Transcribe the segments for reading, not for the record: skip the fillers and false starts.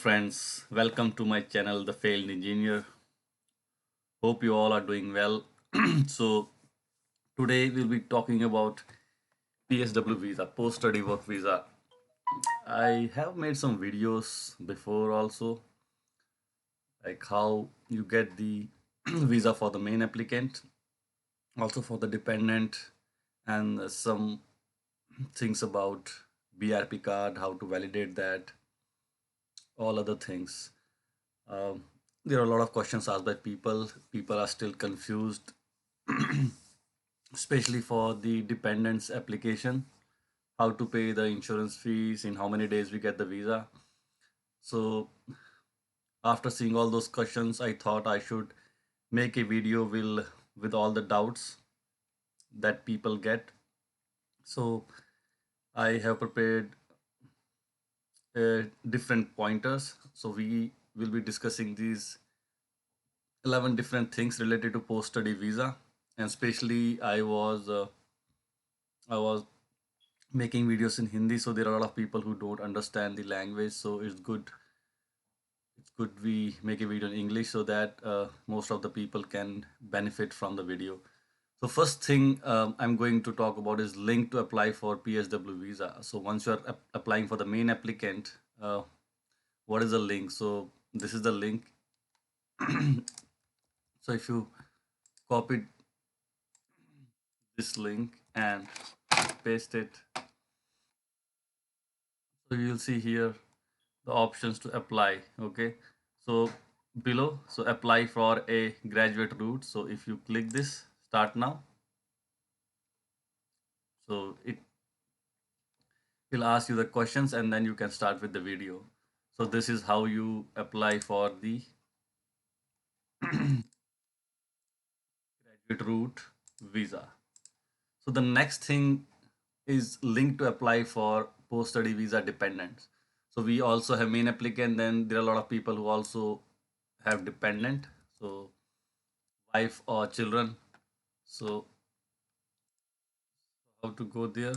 friends, welcome to my channel, The Failed Engineer. Hope you all are doing well. So, today we'll be talking about PSW visa, post study work visa. I have made some videos before also, like how you get the visa for the main applicant, also for the dependent, and some things about BRP card, how to validate that, all other things. Um, there are a lot of questions asked by people. People are still confused, especially for the dependents application. How to pay the insurance fees, in how many days we get the visa. So after seeing all those questions, I thought I should make a video with all the doubts that people get. So I have prepared different pointers. So we will be discussing these 11 different things related to post study visa, and especially I was making videos in Hindi, so there are a lot of people who don't understand the language. So it's good we make a video in English so that most of the people can benefit from the video. So first thing I'm going to talk about is link to apply for PSW visa. So once you are applying for the main applicant, what is the link? So this is the link. So if you copy this link and paste it, so you'll see here the options to apply. Okay, so below, so apply for a graduate route. So if you click this, start now, so it will ask you the questions and then you can start with the video. So this is how you apply for the graduate route visa. So the next thing is link to apply for post study visa dependents. So we also have main applicant, then there are a lot of people who also have dependent, so wife or children. So how to go there?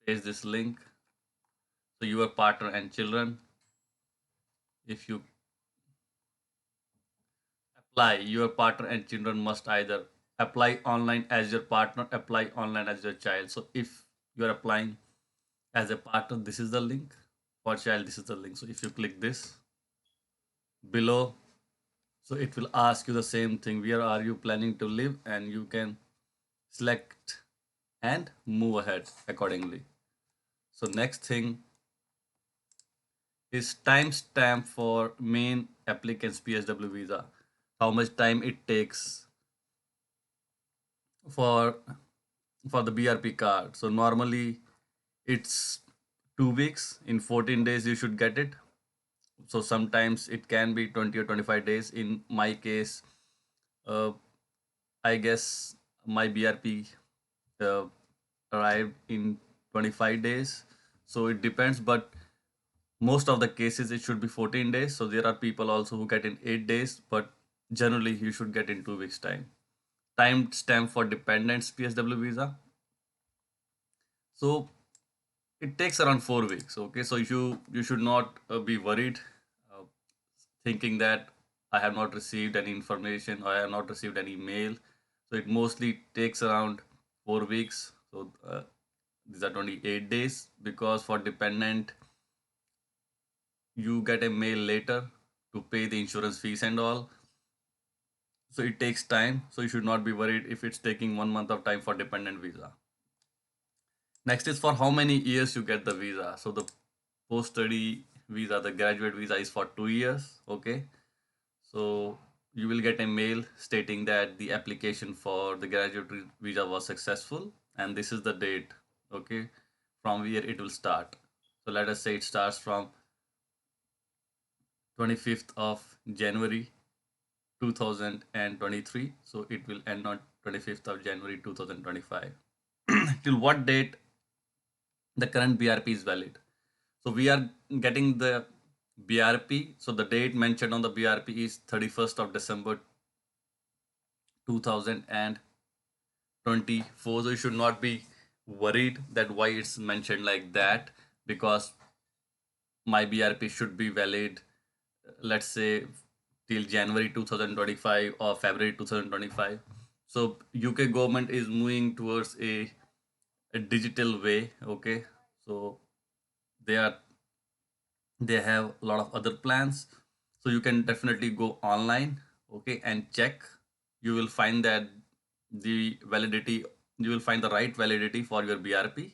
Paste this link. So your partner and children, if you apply, your partner and children must either apply online as your partner, apply online as your child. So if you are applying as a partner, this is the link. For child, this is the link. So if you click this below, so it will ask you the same thing, where are you planning to live, and you can select and move ahead accordingly. So next thing is timestamp for main applicant's PSW visa. How much time it takes for for the BRP card. So normally it's 2 weeks. In 14 days you should get it. So sometimes it can be 20 or 25 days. In my case, uh, I guess my BRP uh, arrived in 25 days. So it depends, but most of the cases it should be 14 days. So there are people also who get in 8 days, but generally you should get in 2 weeks time. Time stamp for dependents PSW visa. So it takes around 4 weeks. Okay, so you should not be worried, uh, thinking that I have not received any information or I have not received any mail. So it mostly takes around 4 weeks. So these are 28 days, because for dependent you get a mail later to pay the insurance fees and all. So it takes time. So you should not be worried if it's taking 1 month of time for dependent visa. Next is for how many years you get the visa. So the post study visa, the graduate visa, is for 2 years. Okay. So you will get a mail stating that the application for the graduate visa was successful, and this is the date. Okay, from where it will start. So let us say it starts from 25th of January 2023. So it will end on 25th of January 2025. Till what date the current BRP is valid? So we are getting the BRP. So the date mentioned on the BRP is 31st of December 2024. So you should not be worried that why it's mentioned like that, because my BRP should be valid, let's say, till January 2025 or February 2025. So UK government is moving towards a digital way. Okay, so they are they have a lot of other plans, so you can definitely go online, okay, and check. You will find that the validity, you will find the right validity for your BRP.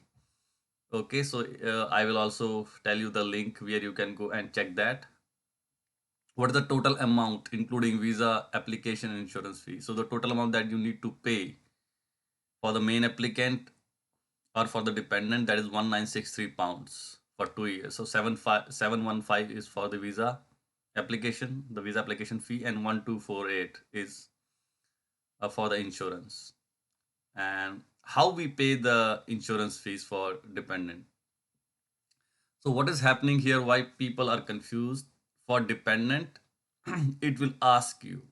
Okay, so I will also tell you the link where you can go and check that. What is the total amount including visa application and insurance fee? So the total amount that you need to pay for the main applicant or for the dependent, that is 1963 pounds for 2 years. So 715 is for the visa application, the visa application fee, and 1248 is for the insurance. And how we pay the insurance fees for dependent? So what is happening here? Why people are confused? For dependent, it will ask you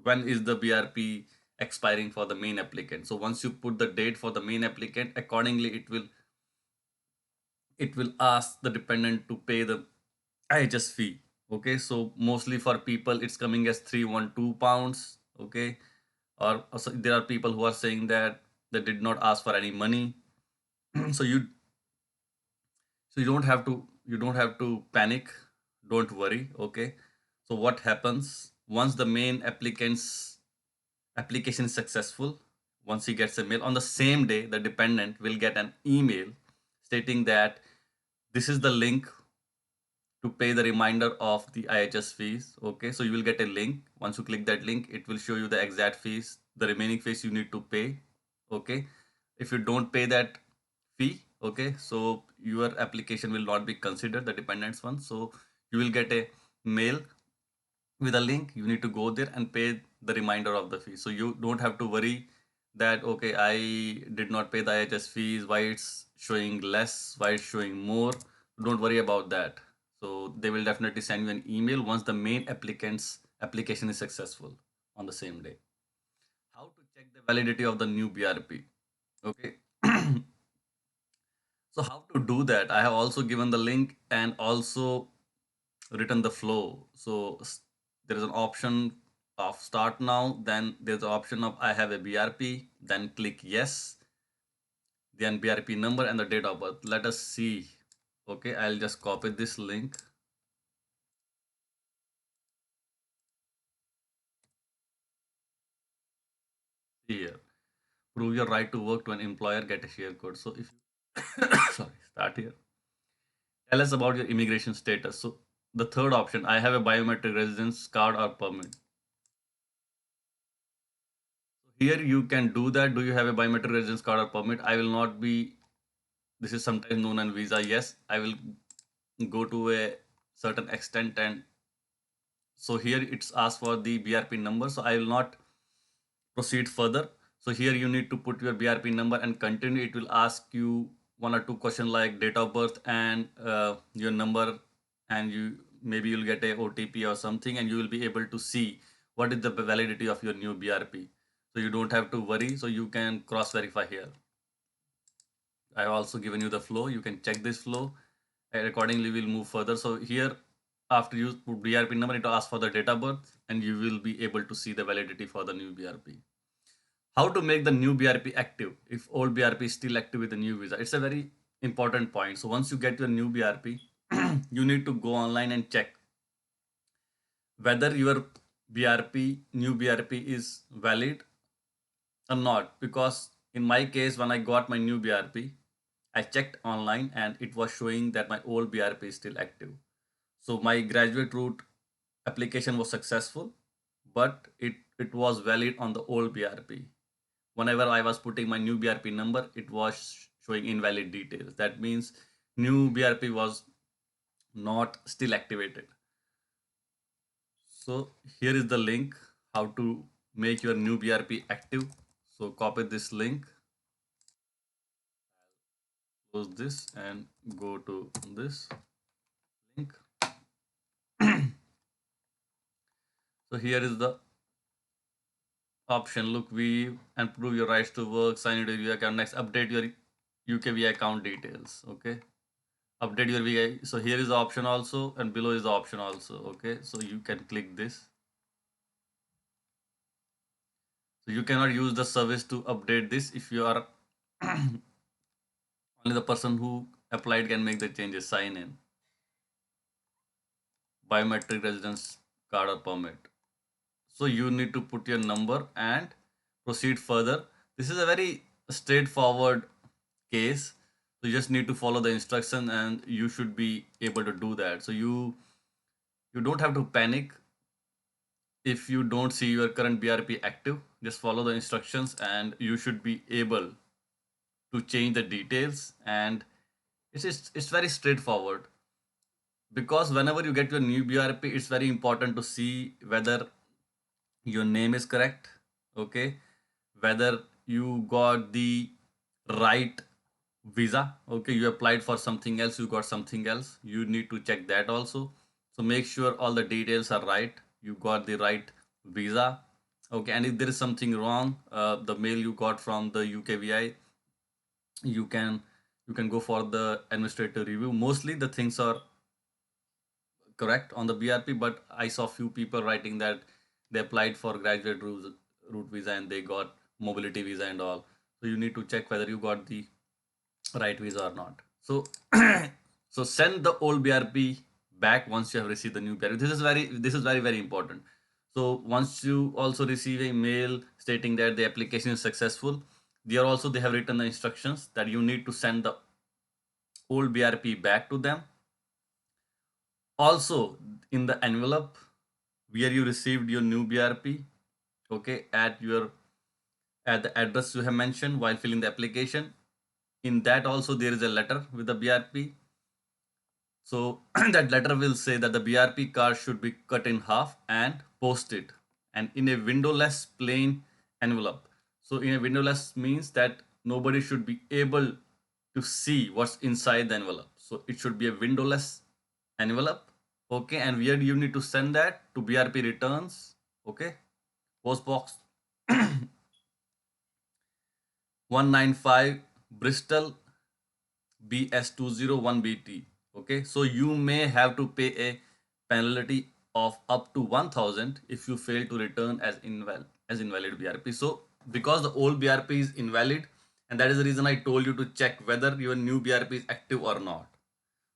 when is the BRP expiring for the main applicant. So once you put the date for the main applicant, accordingly it will ask the dependent to pay the IHS fee. Okay, so mostly for people it's coming as 312 pounds. Okay, or also there are people who are saying that they did not ask for any money. so you you don't have to panic, don't worry. Okay, so what happens once the main applicant's application is successful? Once he gets a mail on the same day, the dependent will get an email stating that this is the link to pay the reminder of the IHS fees. Okay, so you will get a link. Once you click that link, it will show you the exact fees, the remaining fees you need to pay. Okay, if you don't pay that fee, okay, so your application will not be considered, the dependents one. So you will get a mail with a link. You need to go there and pay the remainder of the fee. So you don't have to worry that okay, I did not pay the IHS fees, why it's showing less, why it's showing more. Don't worry about that. So they will definitely send you an email once the main applicant's application is successful on the same day. How to check the validity of the new BRP? Okay. So how to do that? I have also given the link and also written the flow. So there is an option of start now, then there's the option of I have a BRP, then click yes, then BRP number and the date of birth. Let us see. Okay, I'll just copy this link here. Prove your right to work to an employer, get a share code. So if you sorry, start here. Tell us about your immigration status. So the third option, I have a biometric residence card or permit. Here you can do that. Do you have a biometric residence card or permit? I will not be, this is sometimes known as visa. Yes, I will go to a certain extent, and so here it's asked for the BRP number. So I will not proceed further. So here you need to put your BRP number and continue. It will ask you one or two questions like date of birth and your number, and you maybe you'll get a OTP or something, and you will be able to see what is the validity of your new BRP. So you don't have to worry. So you can cross verify here. I have also given you the flow. You can check this flow. And accordingly, we'll move further. So here, after you put BRP number, it will ask for the date of birth, and you will be able to see the validity for the new BRP. How to make the new BRP active if old BRP is still active with the new visa? It's a very important point. So once you get your new BRP, you need to go online and check whether your new BRP is valid or not. Because in my case, when I got my new BRP, I checked online and it was showing that my old BRP is still active. So my graduate route application was successful, but it was valid on the old BRP. Whenever I was putting my new BRP number, it was showing invalid details. That means new BRP was not still activated. So here is the link how to make your new BRP active. So copy this link, close this and go to this link. So here is the option. Look, we and prove your rights to work, sign into your account, next update your UKVI account details. Okay, update your VI. So here is the option also, and below is the option also. Okay, so you can click this. So you cannot use the service to update this if you are only the person who applied can make the changes. Sign in biometric residence card or permit. So you need to put your number and proceed further. This is a very straightforward case. So you just need to follow the instruction and you should be able to do that. So you don't have to panic if you don't see your current BRP active. Just follow the instructions and you should be able to change the details, and it's very straightforward, because whenever you get your new BRP, it's very important to see whether your name is correct, okay, whether you got the right visa, okay, you applied for something else, you got something else, you need to check that also. So make sure all the details are right, you got the right visa, okay, and if there is something wrong, the mail you got from the UKVI, you can go for the administrative review. Mostly the things are correct on the BRP, but I saw few people writing that they applied for graduate route visa and they got mobility visa and all. So you need to check whether you got the right visa or not. So so send the old BRP back once you have received the new BRP. This is very important. So once you also receive a mail stating that the application is successful, they have written the instructions that you need to send the old BRP back to them. Also, in the envelope where you received your new BRP, okay, at the address you have mentioned while filling the application, in that also there is a letter with the BRP. So that letter will say that the BRP card should be cut in half and posted, and in a windowless plain envelope. So in a windowless means that nobody should be able to see what's inside the envelope. So it should be a windowless envelope. Okay, and where you need to send that to BRP returns. Okay, post box 195 Bristol BS201BT. Okay, so you may have to pay a penalty of up to 1000 if you fail to return as invalid BRP. So because the old BRP is invalid, and that is the reason I told you to check whether your new BRP is active or not.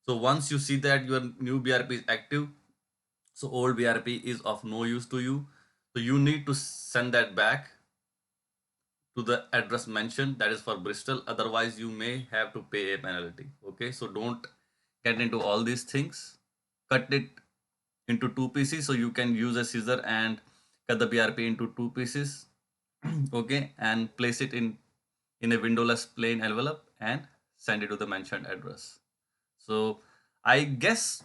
So once you see that your new BRP is active, so old BRP is of no use to you. So you need to send that back to the address mentioned, that is for Bristol. Otherwise, you may have to pay a penalty. Okay, so don't get into all these things. Cut it into two pieces, so you can use a scissor and cut the BRP into two pieces. Okay, and place it in a windowless plain envelope and send it to the mentioned address. So I guess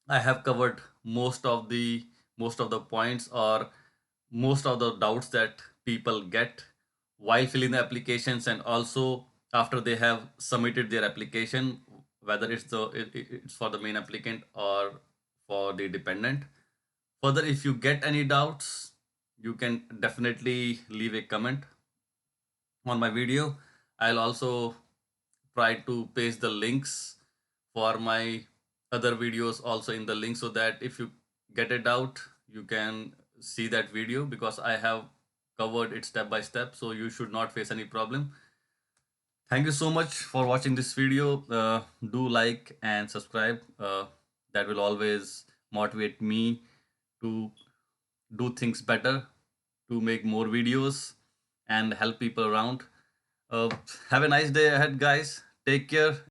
I have covered most of the points or most of the doubts that people get while filling the applications, and also after they have submitted their application, whether it's for the main applicant or for the dependent. Further, if you get any doubts, you can definitely leave a comment on my video. I'll also try to paste the links for my other videos also in the link, so that if you get a doubt, you can see that video, because I have covered it step by step, so you should not face any problem. Thank you so much for watching this video. Do like and subscribe. That will always motivate me to do things better, to make more videos and help people around. uh, have a nice day ahead, guys. Take care.